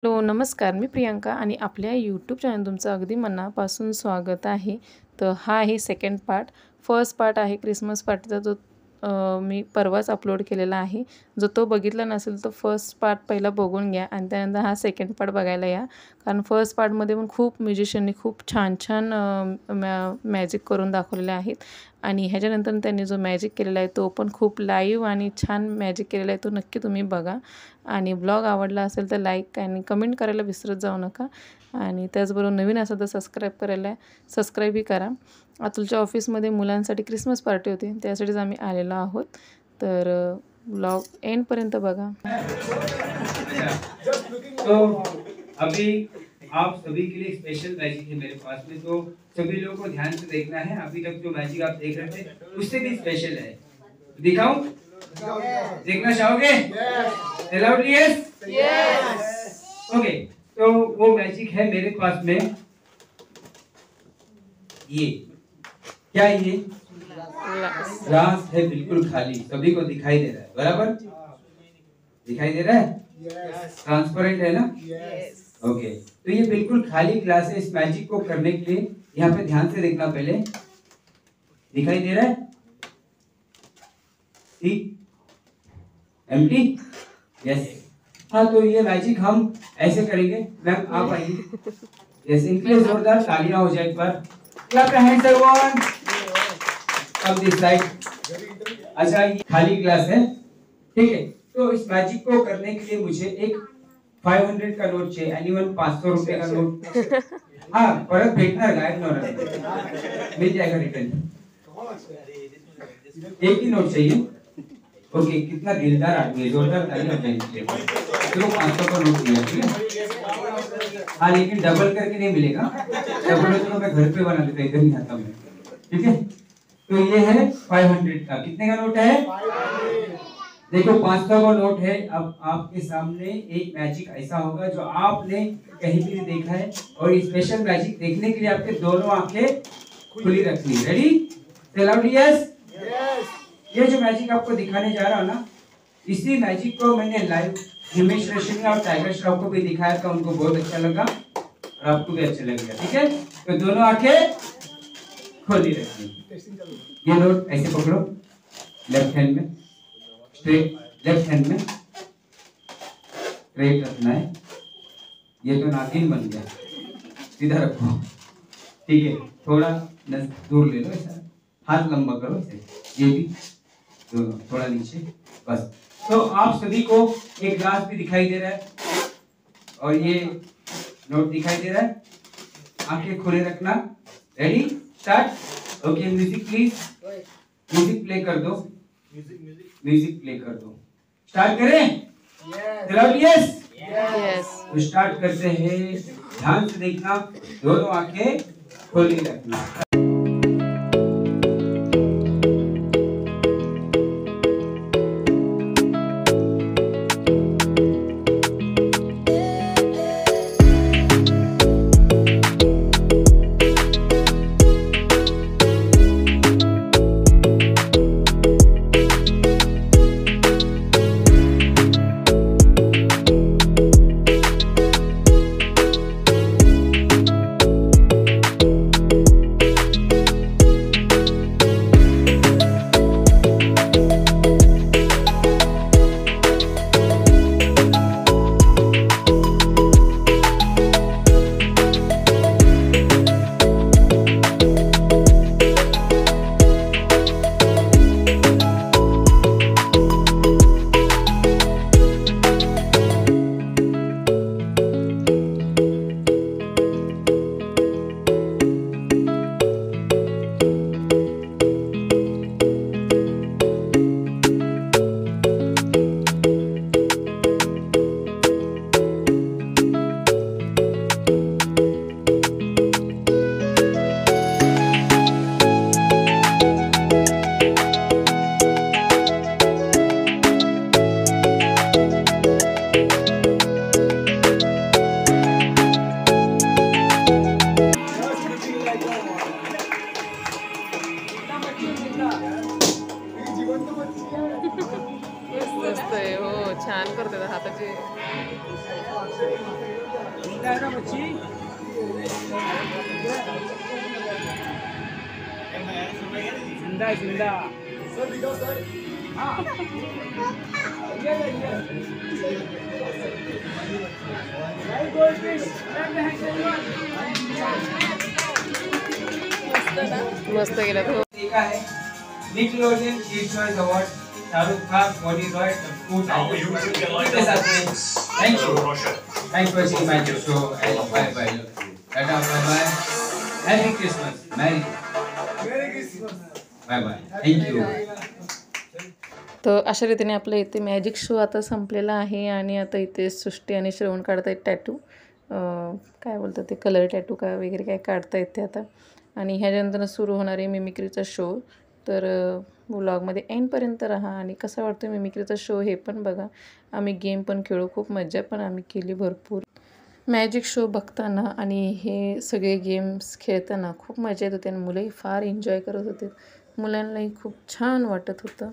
Hello, नमस्कार. मी प्रियांका आणि आपल्या यूट्यूब चॅनल तुमचं अगदी मनापासून स्वागत आहे. तर हा आहे सेकंड पार्ट. फर्स्ट पार्ट आहे क्रिसमस पार्टीचा जो मी परवाच अपलोड केलेला आहे. जो तो बघितला नसेल तर फर्स्ट पार्ट पहिला बघून घ्या आणि त्यानंतर हा सेकंड पार्ट बघायला या. कारण फर्स्ट पार्टमध्ये पण खूप म्युझिशियननी खूप छान-छान मॅजिक करून दाखवलेले आहेत आणि ह्याच्यानंतर त्यांनी जो मॅजिक केलेला आहे तो पण खूप लाईव्ह आणि छान मॅजिक केलेला आहे. तो नक्की तुम्ही बघा आणि ब्लॉग आवडला असेल तर लाईक आणि कमेंट करायला विसरत जाऊ नका आणि त्याचबरोबर नवीन असेल तर सबस्क्राईबही करा. अतुलच्या ऑफिसमध्ये मुलांसाठी क्रिसमस पार्टी होती, त्यासाठीच आम्ही आलेलो आहोत. तर ब्लॉग एंडपर्यंत बघा. तो अभी आप सभी के लिए स्पेशल मैजिक है मेरे पास में, तो सभी लोगों को ध्यान से देखना है। अभी तक जो मैजिक आप देख रहे थे उससे भी स्पेशल है। दिखाऊं? देखना चाहोगे? Loudly yes. ओके, तो वो मैजिक है मेरे पास में। ये क्या ये ग्लास है, बिल्कुल खाली, सभी को दिखाई दे रहा है, बराबर दिखाई दे रहा है? ट्रांसपेरेंट है ना? ओके, तो ये बिल्कुल खाली ग्लास है। इस मैजिक को करने के लिए यहाँ पे ध्यान से देखना, पहले दिखाई दे रहा है? एम्प्टी? यस। हाँ, तो ये मैजिक हम ऐसे करेंगे। मैम आप आइए। यस, इनके लिए जोरदार तालियां हो जाए एक बार। Clap your hands everyone. Come this side. अच्छा, ये खाली ग्लास है, ठीक है। तो इस मैजिक को करने के लिए मुझे एक 500 का नोट चाहिए। एनीवन 500 रुपए का नोट? हाँ, परत भेटणार, गायब न होणार, मिल जाएगा रिटर्न। एक ही नोट चाहिए। ओके, कितना दिलदार आदमी है, जोरदार तालियां हो जाएंगी। चलो 500 का नोट दिया, ठीक है। हाँ, लेकिन डबल करके नहीं मिलेगा। डबल तो मैं घर पे बना देता, इधर नहीं आता मैं, ठीक है। तो ये है 500 का। कितने का नोट है? देखो 500 का नोट है। अब आपके सामने एक मैजिक ऐसा होगा जो आपने कहीं भी नहीं देखा है, और स्पेशल मैजिक देखने के लिए आपके दोनों आंखें खुली रखनी है। रेडी? से लाउडली यस। ये जो मैजिक आपको दिखाने जा रहा हूं ना, इसी मैजिक को मैंने लाइव हिमेश रेशमिया और टाइगर श्रॉफ को भी दिखाया था, उनको बहुत अच्छा लगा और आपको भी अच्छा लगेगा, ठीक है। तो दोनों आंखें खोली रखनी। ये नोट ऐसे पकड़ो, लेफ्ट हैंड में स्ट्रेट, लेफ्ट हैंड में स्ट्रेट रखना है। ये तो नागिन बन गया, सीधा रखो, ठीक है। थोड़ा दूर ले लो, ऐसा हाथ लंबा करो ऐसे, ये भी दोनों थोड़ा नीचे, बस। तो आप सभी को एक ग्लास भी दिखाई दे रहा है और ये नोट दिखाई दे रहा है। आंखें खोले रखना। Ready? Start. Okay, music please. Music play कर दो। म्यूजिक प्ले कर दो। स्टार्ट करें? यस। तो स्टार्ट करते हैं। ध्यान से देखना, दोनों आंखें खोली रखना। मस्त गेला तो. देखा है Nickelodeon kids choice award Shahrukh Khan बॉडी रॉय फूड के साथ में thanks for seeing my show and bye bye tata bye bye happy Christmas merry Christmas bye bye thank you. तर अशा रीतीने आपलं इथे मॅजिक शो आता संपलेला आहे आणि आता इथे सृष्टी आणि श्रवण काढतायत टॅटू. काय बोलतात ते कलर टॅटू का वगैरे काय काढतायत ते आता. आणि ह्याच्यानंतर सुरू होणार आहे मिमिक्रीचा शो. तर व्लॉगमध्ये एंडपर्यंत राहा आणि कसा वाटतो मिमिक्रीचा शो हे पण बघा. आम्ही गेम पण खेळू, खूप मज्जा पण आम्ही केली भरपूर. मॅजिक शो बघताना आणि हे सगळे गेम्स खेळताना खूप मजा येत होती आणि मुलंही फार एन्जॉय करत होते. मुलांनाही खूप छान वाटत होतं.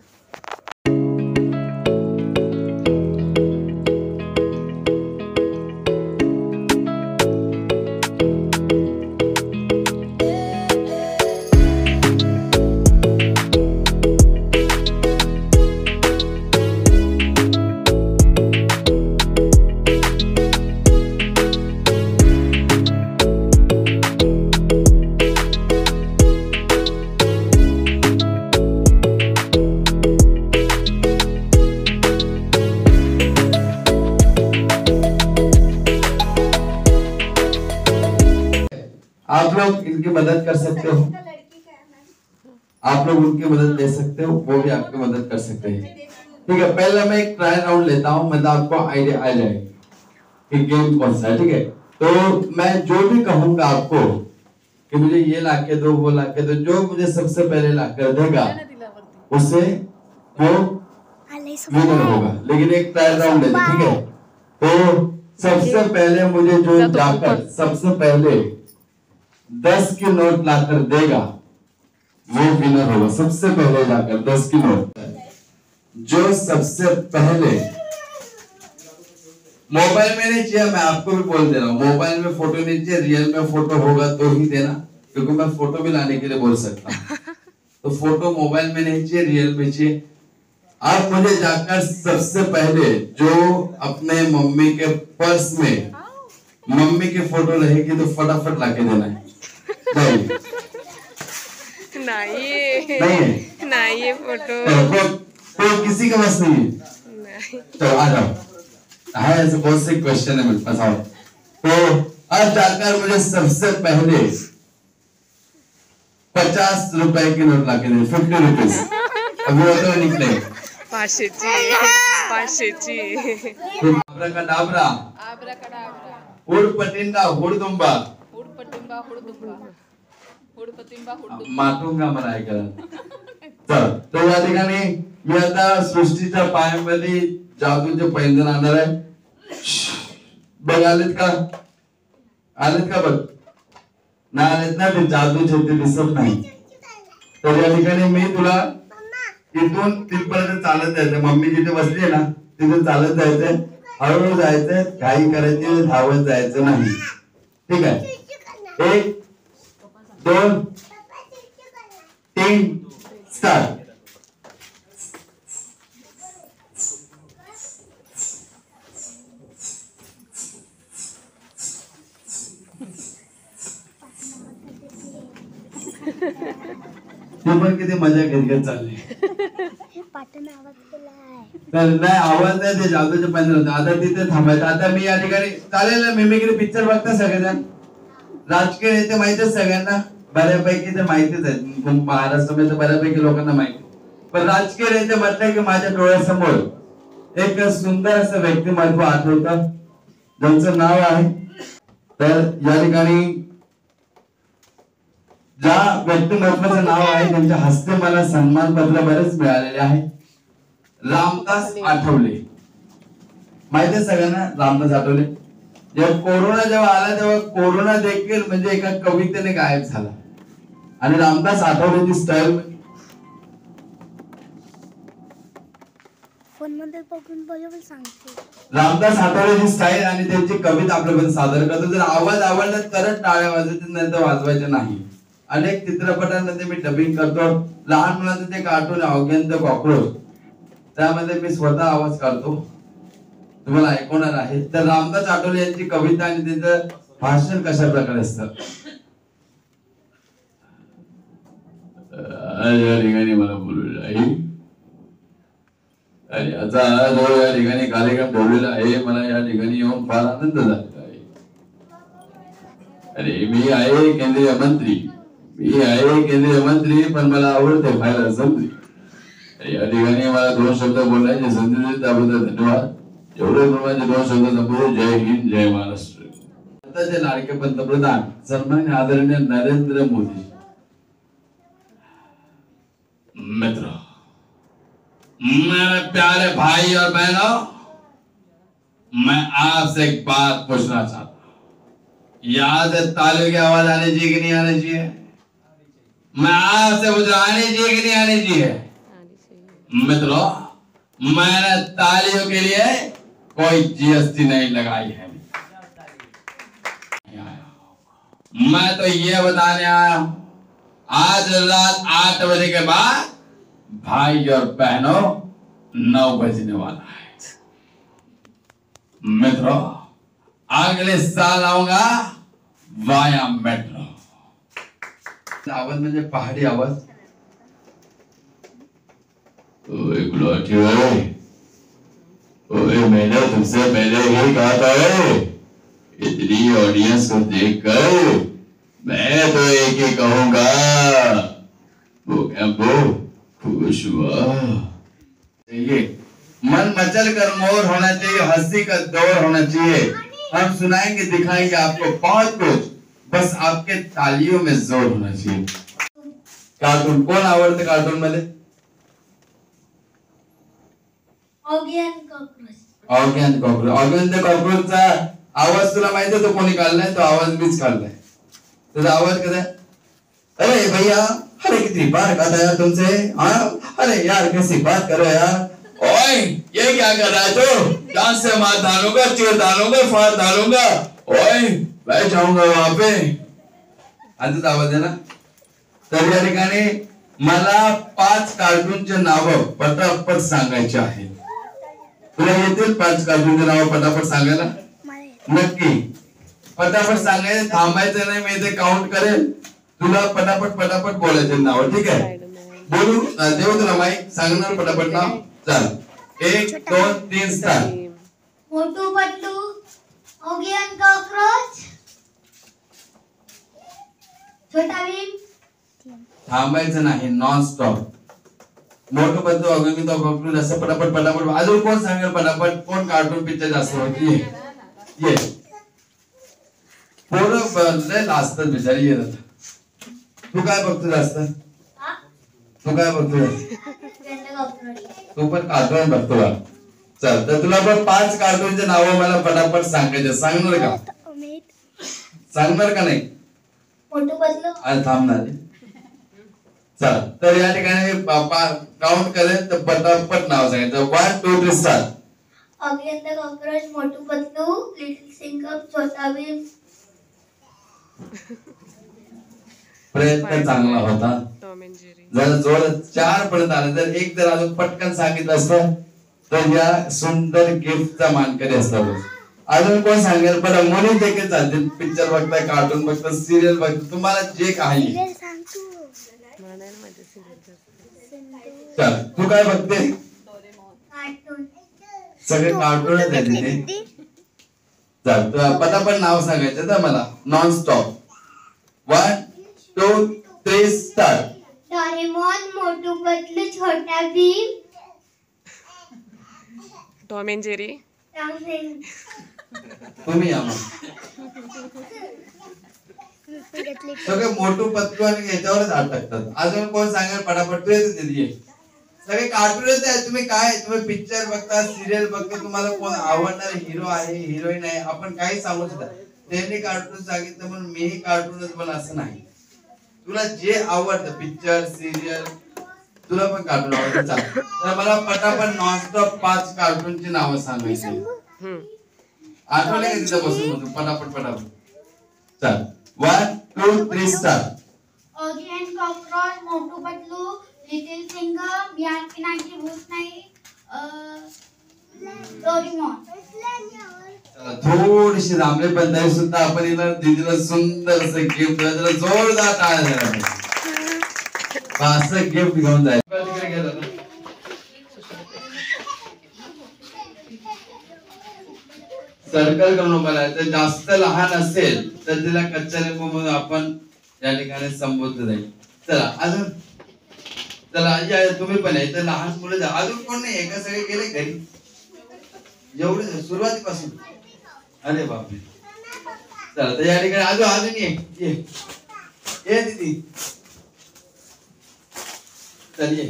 आप लोग इनकी मदद कर सकते हो, आप लोग उनकी मदद ले सकते हो, वो भी आपकी मदद कर सकते हैं. ठीक है, पहले मैं एक ट्रायल राउंड लेता हूँ, मतलब आपको आइडिया आ जाएगा कि गेम कौन सा है. ठीक है, तो मैं जो भी कहूंगा आपको कि मुझे ये लाके दो वो लाके दो, जो मुझे सबसे पहले लाकर देगा उससे वो विनर होगा. लेकिन एक ट्रायल राउंड लेते. ठीक है, तो सबसे पहले मुझे जो जाकर सबसे पहले 10 की नोट लाकर देगा वो विनर होगा. सबसे पहले जाकर 10 की नोट, जो सबसे पहले, मोबाइल में नहीं चाहिए, मैं आपको भी बोल दे रहा हूँ, मोबाइल में फोटो नहीं चाहिए, रियल में फोटो होगा तो ही देना, क्योंकि मैं फोटो भी लाने के लिए बोल सकता हूँ. तो फोटो मोबाइल में नहीं चाहिए, रियल में चाहिए. आप मुझे जाकर सबसे पहले जो अपने मम्मी के पर्स में मम्मी की फोटो रहेगी तो फटाफट लाके देना है. नहीं ये फोटो कोई किसी का बस नहीं है. चलो आ जाओ, है ऐसे बहुत से क्वेश्चन है मेरे पास. आओ. तो अब जाकर मुझे सबसे पहले 50 रुपए की नोट लाके दे. 50 रुपीज. अभी वो तो निकले 500ची. आब्राकडाब्रा, हुडपटिंबा हुडदुंबा, माटुंगा म्हणाय करा. तर या ठिकाणी मी आता सृष्टीच्या पायामध्ये जादूचे पैंजण आणणार आहे. बघ आलेत का? आलेत का? बघ नाही आलेत ना, ते जादूचे ते दिसत नाही. तर या ठिकाणी मी तुला इथून तिथपर्यंत चालत जायचं. मम्मी जिथे बसली आहे ना तिथे चालत जायचंय, हळूहळू जायचंय, घाई करायची, धावत जायचं नाही. ठीक आहे, 1 2 3 स्टार्ट. तू पण किती मजा घेत चालली. तर नाही आवाज नाही, ते जादूचे पैंजण होते. आता तिथे थांबायचं. आता मी या ठिकाणी चालेल ना, मिमिक्री पिक्चर बघता सगळेजण. राजकीय नेते माहितीच सगळ्यांना, बऱ्यापैकी ते माहितीच आहे महाराष्ट्रामध्ये, बऱ्यापैकी लोकांना माहिती. पण राजकीय नेते म्हटलं की माझ्या डोळ्यासमोर एक सुंदर असं व्यक्तिमत्व आठवतं, ज्यांचं नाव आहे, तर या ठिकाणी ज्या व्यक्तिमत्वाचं नाव आहे त्यांच्या हस्ते मला सन्मान पत्र बरेच मिळालेले आहे. रामदास आठवले, माहिती सगळ्यांना रामदास आठवले. जेव्हा कोरोना जेव्हा आला तेव्हा कोरोना देखील म्हणजे एका कवितेने गायब झाला. आणि रामदास आठवलेची स्टाईल फोन मध्ये बघून बरोबर सांगते. रामदास आठवलेची स्टाईल आणि त्यांची कविता आपल्यापर्यंत सादर करतो. जर आवाज आवडला तरच टाळ्या वाजवायच्या, नंतर वाजवायच्या नाही. अनेक चित्रपटांमध्ये मी डबिंग करतो. लहान मुलांचं ते cartoon Oggy and the cockroach, त्यामध्ये मी स्वतः आवाज काढतो, तुम्हाला ऐकवणार आहे. तर रामदास आठवले यांची कविता आणि त्यांचं भाषण कशा प्रकारे असतं. या ठिकाणी मला बोललेलं आहे आणि आता जो या ठिकाणी कार्यक्रम ठेवलेला आहे, मला या ठिकाणी येऊन फार आनंद झालेला आहे. अरे मी आहे केंद्रीय मंत्री, पण मला आवडते व्हायला संत्री. या ठिकाणी मला 2 शब्द बोलायचे संधी दिली त्याबद्दल धन्यवाद. एवढे माझे 2 शब्द संपवले. जय हिंद, जय महाराष्ट्र. आताचे लाडके पंतप्रधान सन्माननीय आदरणीय नरेंद्र मोदी. मित्रों, मेरे प्यारे भाई और बहनों, मैं आपसे एक बात पूछना चाहता हूं. याद है तालियों की आवाज आनी चाहिए कि नहीं आनी चाहिए? मैं आपसे पूछ रहा, आनी चाहिए कि नहीं आनी चाहिए? मित्रों, मैंने तालियों के लिए कोई जीएसटी नहीं लगाई है. मैं तो ये बताने आया हूं, आज रात 8 बजे के बाद भाई और बहनों 9 बजने वाला है. मित्रों, अगले साल आऊंगा वाया मेट्रो. आवाज म्हणजे पहाडी आवाज. ओए गुलाटी ओए, मैंने तुमसे पहले ही कहा था, इतनी ऑडियंस को देखकर मैं तो एक ही कहूंगा, वो खुश हुआ. ये मन मचल कर मोर होना चाहिए, हंसी का दौर होना चाहिए. हम सुनाएंगे दिखाएंगे आपको बहुत कुछ, बस आपके तालियों में जोर होना चाहिए. कार्टून कोण आवडतं? कार्टून मध्ये Oggy and cockroach. Oggy and कॉकरोचचा आवाज तुला माहिती आहे? तो कोणी काढलाय? तो आवाज मीच काढलाय. तुझा आवाज कसा? अरे भैया, अरे कितनी बार कहा था यार तुमसे, हाँ? अरे यार कैसी बात करो यार. ओए, ये क्या कर रहा है तू? डांस से मार डालूंगा, चीर डालूंगा, फाड़ डालूंगा. ओए, बैठ जाऊंगा वहां पे. आजच आवाज आहे ना. तर या ठिकाणी मला 5 कार्टूनचे नाव पटापट सांगायचे आहेत. तुला येतील 5 कार्टूनचे नाव पटापट सांगायला? नक्की पटापट सांगायचं, थांबायचं नाही. मी इथे काउंट करेल, तुला पटापट बोलायचे नाव. ठीक आहे? बोलू देऊ तुला माईक, सांगणार पटापट नाव. चल, 1 2 3 start. Motu Patlu, Oggy and cockroach, छोटा भीम. थांबायचं नाही, नॉन स्टॉप. मोठं पतलू, ऑगी तो कॉकरोच, असं पटापट. अजून कोण सांगेल पटापट? कोण कार्टून पिक्चर जास्त होती? ये पोरं लय लाजतात बिचारी. येत तू काय बघतो जास्त? तू काय बघतो? तू पण कार्टून बघतो का? चल, तर तुला पण 5 कार्टूनचे नाव मला पटापट सांगायचे. सांगणार का? सांगणार का नाही? मोटू पतलू. आज थांबणार. चल, तर या ठिकाणी काउंट करेल तर पटापट नाव सांगायचं. 1 2 3 start. Oggy and the cockroach, Motu Patlu, little Singam, छोटा भीम. प्रयत्न चांगला होता. जर जोर 4 पर्यंत आले, जर एक जर अजून पटकन सांगितलं असतं तर या सुंदर गिफ्टचा मानकरी असतात. अजून कोण सांगेल? बरं, मुली देखील चालतील. पिक्चर बघताय, कार्टून बघताय, सिरियल बघताय, तुम्हाला जे काही. चल, तू काय बघते? सगळे कार्टूनच आहे तिथे. चल, पटापट नाव सांगायचं तर मला, non stop. 1 2 3 start. Doraemon, Motu Patlu, छोटा भीम, टॉम अँड जेरी. तुम्ही या मग. सगळे मोटू पतलू आणि याच्यावरच हात टाकतात. अजून कोण सांगेल पटापट? तू येते सगळे कार्टूनच आहे. तुम्ही काय, तुम्ही पिक्चर बघता, सिरियल बघता, तुम्हाला कोण आवडणार हिरो आहे, हिरोईन आहे, आपण काही सांगू शकता. त्यांनी कार्टून सांगितलं म्हणून मीही कार्टूनच पण असं नाही. तुला जे आवडतं, पिक्चर, सिरियल, तुला पण कार्टून आवडतं चाल. तर मला पटापट नॉनस्टॉप 5 कार्टूनची नावं सांगायची. आठवले का तिथं बसून होतो पटापट चल 1 2 3 start. Oggy end cockroach, Motu Patlu, little Singam, मियाँ पिनाकी भूत नहीं, डोरेमोन. चला थोडीशी रामले पंधाई सुद्धा आपण हिला दीदीला सुंदर असं गिफ्ट द्यायला जोरदार टाळ्या द्यायला असं गिफ्ट घेऊन जायचं. तिकडे गेलं ना सर्कल करून बोलायचं. जास्त लहान असेल तर तिला कच्च्या लिंबू म्हणून आपण या ठिकाणी संबोधलं जाईल. चला अजून चला या तुम्ही पण आहे तर लहान मुलं जा. अजून कोण नाही एका सगळे गेले घरी एवढे सुरुवातीपासून. अरे बापरे चला तर या ठिकाणी अजून ये दीदी चल ये.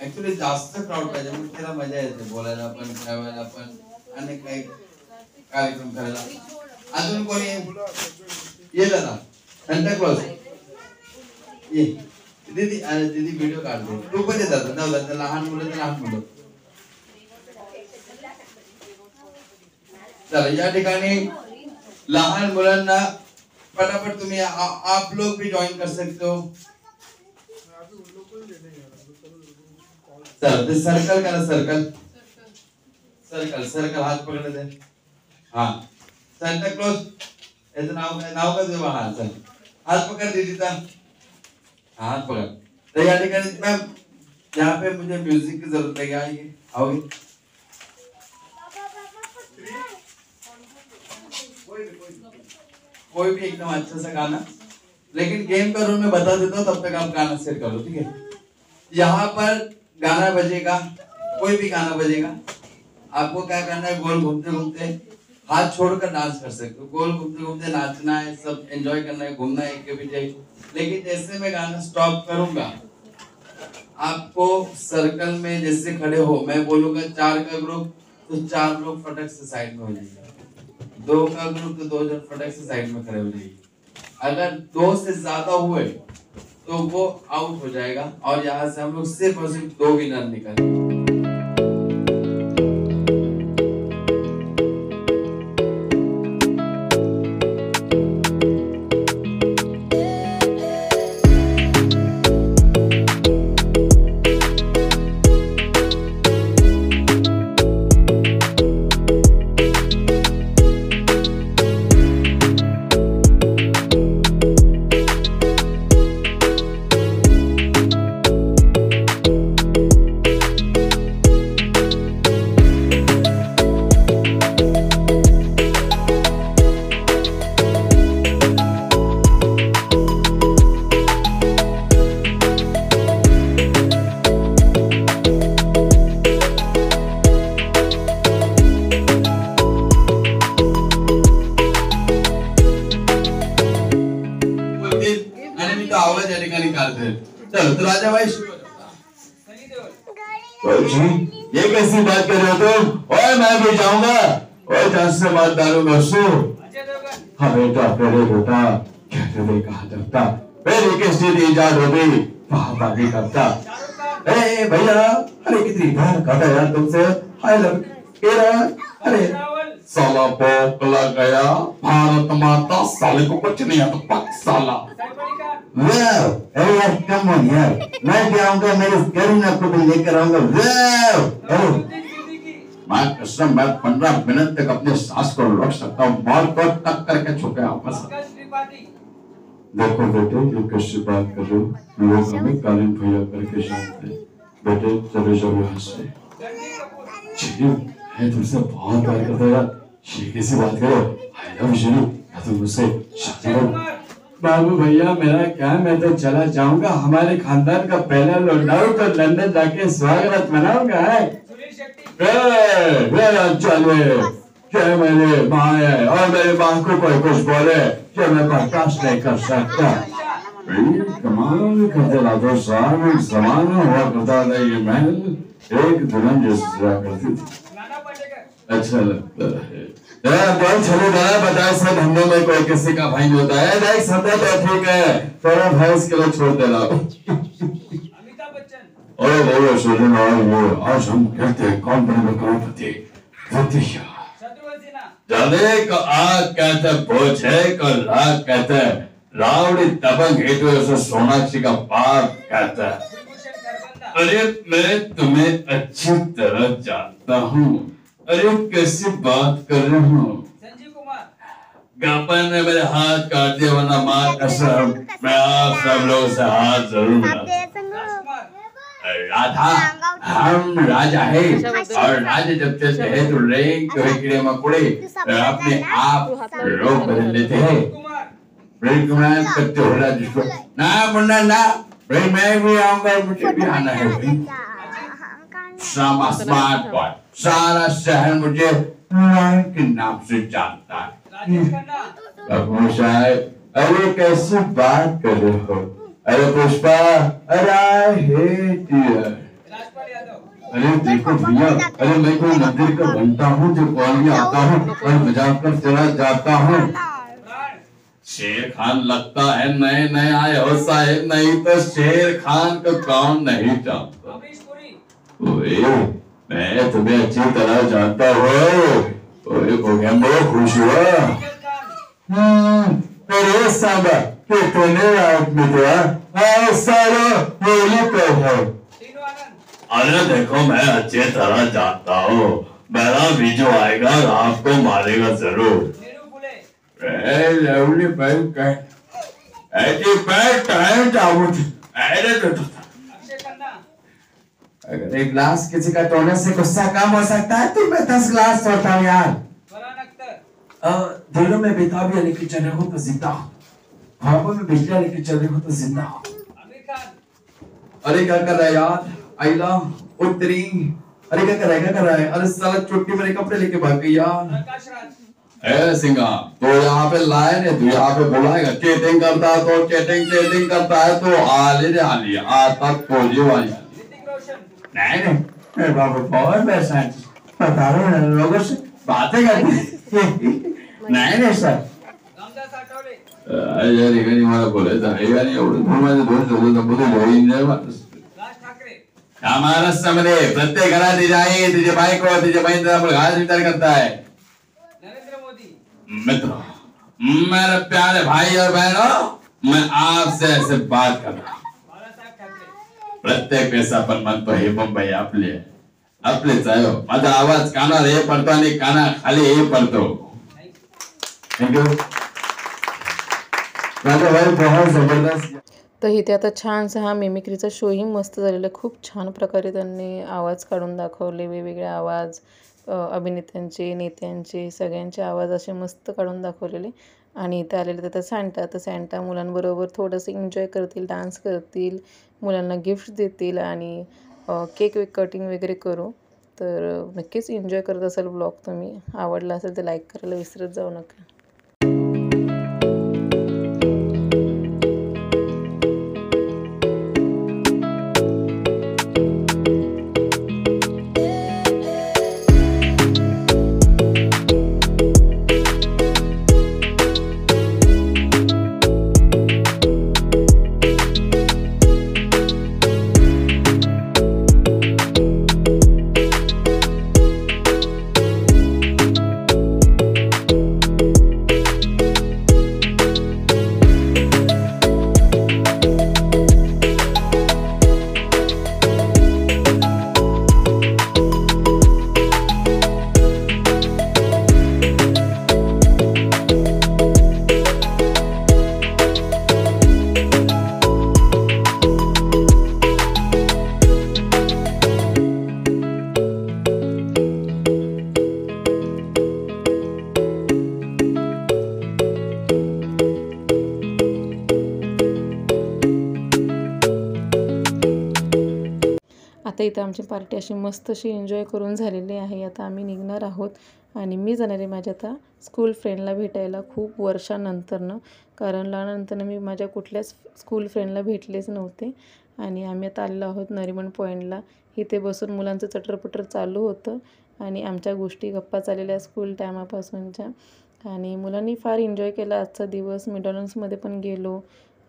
ऍक्च्युली जास्त क्राऊड पाहिजे मग त्याला मजा येते बोलायला पण खेळायला पण अनेक काही कार्यक्रम करायला. अजून कोणी ये दादा सांता क्लॉज ये दीदी. अरे दीदी व्हिडिओ काढते तू पण येतात जाऊ लहान मुलं तर लहान मुलं. चला या ठिकाणी लहान मुलांना फटाफट तुम्ही आप लोग भी ज्वाइन कर सकते हो. चल ते सर्कल करा सर्कल हात पकडायचे. हा सांता क्लॉज याचं नाव काय तुझं. हा चल हात पकड दीदीचा हाथ पकड़. तो या ठिकाणी मैम यहाँ पे मुझे म्यूजिक की जरूरत है. क्या आएगी आओगे कोई भी एकदम अच्छा सा गाना. लेकिन गेम का रूल में बता देता हूँ तब तक आप गाना सेट कर लो ठीक है. यहाँ पर गाना बजेगा कोई भी गाना बजेगा. आपको क्या करना है गोल घूमते घूमते हाथ छोड़कर डांस कर सकते हो. गोल घूमते घूमते नाचना है सब एंजॉय करना है घूमना है एक के पीछे. लेकिन जैसे मैं गाना स्टॉप करूंगा आपको सर्कल में जैसे खड़े हो मैं बोलूंगा 4 का ग्रुप तो 4 लोग फटक से साइड में हो जाएंगे. 2 का ग्रुप तो 2 जन फटक से साइड में खड़े हो जाएंगे. अगर 2 से ज्यादा हुए तो वो आउट हो जाएगा और यहाँ से हम लोग सिर्फ और सिर्फ 2 विनर निकालेंगे. चलो तो राजा भाई जी ये कैसी बात कर रहे हो तुम. ओए मैं भी जाऊंगा. ओए जहां से बात डालो नसो. हाँ बेटा तेरे बेटा कहते थे कहा जाता मेरी किस चीज इजाद हो गई कहा बाकी करता. ए भैया अरे कितनी बार कहा यार तुमसे हाय लव के रहा. अरे साला पोक लग गया भारत माता साले को कुछ नहीं आता पक साला. वाह अरे यार कम ऑन यार मैं भी आऊंगा मेरे करीना को भी लेकर आऊंगा. वाह मैं कसम मैं 15 मिनट तक अपने सांस को रोक सकता हूँ. बॉल को टक करके छुपे आपस. देखो बेटे ये कैसी बात कर रहे हो. लोग हमें कालीन भैया करके जानते हैं. बेटे चले जाओ यहाँ से. मैं तुमसे बहुत प्यार करता हूँ यार. ये कैसी बात करो. I love you. मैं तुम मुझसे शादी करो. बाबू भैया मेरा क्या मैं तो चला जाऊंगा. हमारे खानदान का पहला लॉकडाउन तो लंदन जाके स्वागत मनाऊंगा. चले क्या मेरे माँ है और मेरे माँ को कोई कुछ बोले क्या मैं बर्दाश्त नहीं कर सकता. कमाल करते लादो साहब एक जमाना हुआ करता था ये महल एक दुल्हन जैसी हुआ करती थी. अच्छा लगता है यार. कौन चलो बड़ा बताए सब धंधों में कोई किसी का भाई होता है. देख समझे तो ठीक है थोड़ा भाई इसके लिए छोड़ देना. अरे बोलो सुजन आज हम कहते हैं कौन बनेगा करोड़पति? ज्योतिषा। जले का आग कहते बोझे को लाग कहते रावड़ी तबंग हेतु से सोनाक्षी का पाप कहता है। अरे मैं तुम्हें अच्छी तरह जानता हूँ। अरे कैसी बात कर रहे हो? संजीव कुमार। गापन ने मेरे हाथ काट दिया वरना मार कसम मैं आप सब लोगों से हाथ जरूर मिलाता। राधा हम राजा है और राजा जब चलते हैं तो रेंग तो कीड़े मकोड़े अपने आप रोग बदल लेते हैं। प्रेम करते हो राज जिसको ना मुन्ना ना प्रेम मैं भी आऊंगा मुझे भी आना है भाई। स्मार्ट बॉय सारा शहर मुझे नारायण के नाम से जानता है। बाबू साहब अरे कैसी बात कर रहे हो? अरे पुष्पा अरे आई हेट यू। अरे देखो भैया अरे मैं कोई मंदिर का बनता हूँ जो कॉलोनी आता हूँ और मजाक कर चला जाता हूँ। शेर खान लगता है नए नए आए हो साहेब, नहीं तो शेर खान को कौन नहीं जानता। ओए मैं तुम्हें अच्छी तरह जानता हूँ। ओए बहुत खुश हुआ। अरे साबा कितने आदमी थे सारा होली पे है। अरे देखो मैं अच्छी तरह जानता हूँ मेरा बीजू आएगा और आपको मारेगा जरूर। लवली बैंक ऐसी बैंक टाइम जाऊँ अगर एक गिलास किसी का तोड़ने से गुस्सा कम हो सकता है तो मैं 10 गिलास तोड़ता हूँ यार। दिलों में बेताबियां लेके चल रहे हो तो जिंदा, ख्वाबों में बिजलियां लेके चल रहे हो तो जिंदा। अरे क्या कर रहा है यार? आइला उत्तरी अरे क्या कर रहा है? अरे साला चुट्टी मेरे कपड़े लेके भाग गई यार। ए सिंगा तो यहाँ पे लाए ने तू यहाँ पे बुलाएगा चेटिंग करता है तो चेटिंग करता है तो आली आता तो जीवानी नहीं मेरे बाबू बहुत पैसा बता रहे हैं लोगों से बातें करते नहीं सर यार ये नहीं मला बोलायचं आहे यार एवढं माझे दोन बोलतो जोईन हमारा समझे प्रत्येक घरात जाई तुझे बायको तुझे बहीण आपण घास विचार करताय। मित्रों मेरे प्यारे भाई और बहनों मैं आपसे ऐसे बात कर रहा हूँ। प्रत्येक पैसा पण म्हणतो हे मुंबई आपलेच आहे। माझा आवाज कानावर हे पडतो आणि काना खाली हे पडतो। थँक्यू माझा भाई बहुत जबरदस्त। तर इथे आता छानसा हा मिमिक्रीचा शोही मस्त झालेला आहे। खूप छान प्रकारे त्यांनी आवाज काढून दाखवले, वेगवेगळे आवाज अभिनेत्यांचे नेत्यांचे सगळ्यांचे आवाज असे मस्त काढून दाखवलेले। आणि इथे आलेले तर सँटा मुलांबरोबर थोडंसं एन्जॉय करतील, डान्स करतील, मुलांना गिफ्ट देतील आणि केक कटिंग वगैरे करू। तर नक्कीच एन्जॉय करत असाल ब्लॉग तुम्ही। आवडला असेल तर लाईक करायला विसरत जाऊ नका। आता इथं आमची पार्टी अशी मस्त अशी एन्जॉय करून झालेली आहे। आता आम्ही निघणार आहोत आणि मी जाणार आहे माझ्या आता स्कूल फ्रेंडला भेटायला खूप वर्षानंतरनं, कारण लहानंतरनं मी माझ्या कुठल्याच स्कूल फ्रेंडला भेटलेच नव्हते। आणि आम्ही आता आलेलो आहोत नरिमन पॉईंटला। इथे बसून मुलांचं चटरपटर चालू होतं आणि आमच्या गोष्टी गप्पा चाललेल्या स्कूल टायमापासूनच्या। आणि मुलांनी फार एन्जॉय केला आजचा दिवस। मॅकडॉनल्ड्समध्ये पण गेलो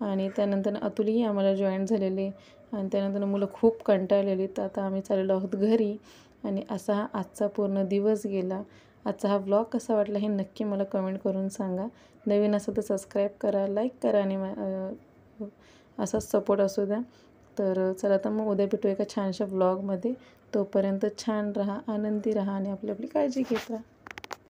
आणि त्यानंतर अतुलही आम्हाला जॉईन झालेले आणि त्यानंतर मुलं खूप कंटाळलेली. तर आता आम्ही चाललेलो आहोत घरी. आणि असा हा आजचा पूर्ण दिवस गेला. आजचा हा व्लॉग कसा वाटला हे नक्की मला कमेंट करून सांगा. नवीन असेल तर सबस्क्राईब करा, लाईक करा आणि असाच सपोर्ट असू द्या. तर चला तर मग उद्या भेटू एका छानशा व्लॉगमध्ये. तोपर्यंत छान राहा, आनंदी राहा आणि आपली काळजी घेत राहा.